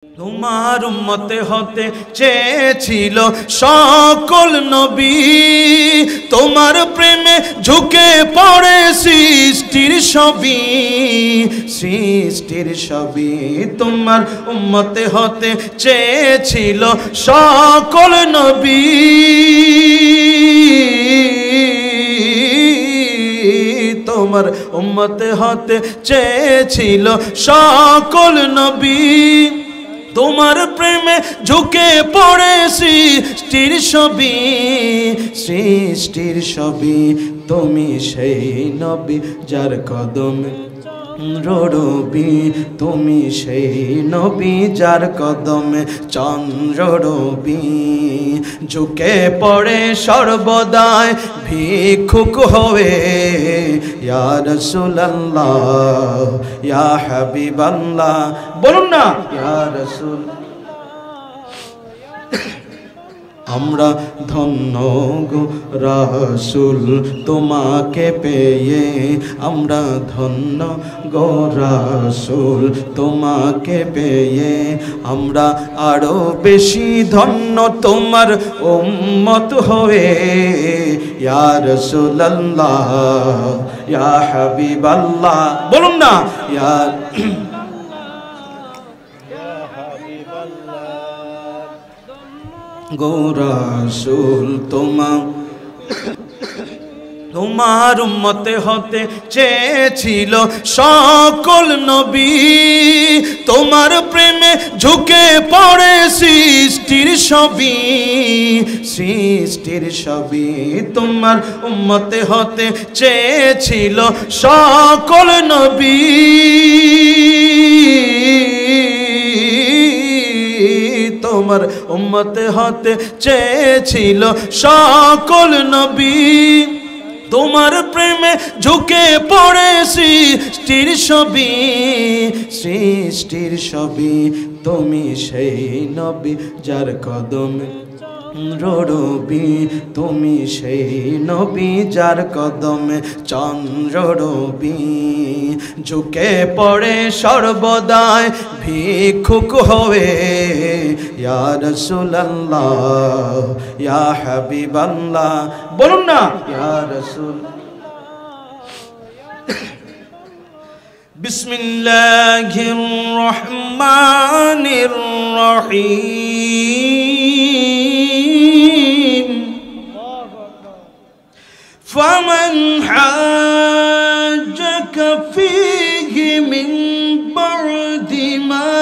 তোমার উম্মতে হতে চেয়েছিল সকল নবী, তোমার প্রেমে ঝুঁকে পড়ে সৃষ্টির সবই। তোমার উম্মতে হতে চেয়েছিল সকল নবী, তোমার উম্মতে হতে চেয়েছিল সকল নবী, তোমার প্রেমে ঝুঁকে পড়ে সৃষ্টির সবই। তুমি সেই নবী যার কদমে রবি, তুমি সেই নবী যার কদমে চন্দ্র রবি। ঝুঁকে পড়ে সর্বদাই ভিক্ষুক হয়ে, ইয়া রাসূলুল্লাহ ইয়া হাবিবাল্লাহ, বলুন না ইয়া রাসূল। আমরা ধন্য গো রাসূল তোমাকে পেয়ে, আমরা ধন্য গো রাসূল তোমাকে পেয়ে, আমরা আরো বেশি ধন্য তোমার উম্মত হয়ে, ইয়া রাসূলুল্লাহ ইয়া হাবিবাল্লাহ, বলুন না ইয়া গো রাসূল। তোমার উম্মতে হতে চেয়েছিল সকল নবী, তোমার প্রেমে ঝুঁকে পড়ে সৃষ্টির সবই। তোমার উম্মতে হতে চেয়েছিল সকল নবী, তোমার উম্মতে হতে চেয়েছিল সকল নবী, তোমার প্রেমে ঝুঁকে পড়ে সৃষ্টির সবই। তুমি সেই নবী যার কদমে রবি, তুমি সেই নবী যার কদমে চন্দ্র রবি। ঝুঁকে পড়ে সর্বদাই ভিক্ষুক হয়ে, ইয়া রাসূলুল্লাহ ইয়া হাবিবাল্লাহ, বলুন না ইয়া রাসূল। বিসমিল্লাহির রহমানির রহিম। ফামান হাজ্জাকা ফীহি মিন বা'দি মা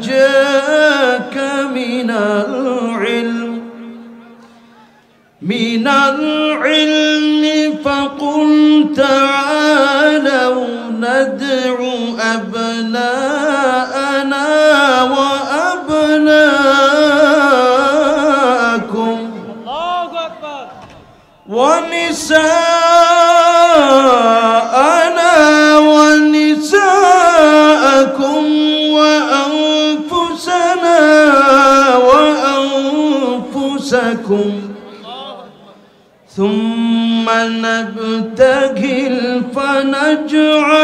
জাআকা মিনাল ইলমি ফাকুল তাআলাউ ندعو أبناءنا وأبناءكم ونساءنا ونساءكم وأنفسنا وأنفسكم ثم نبتهل فنجعل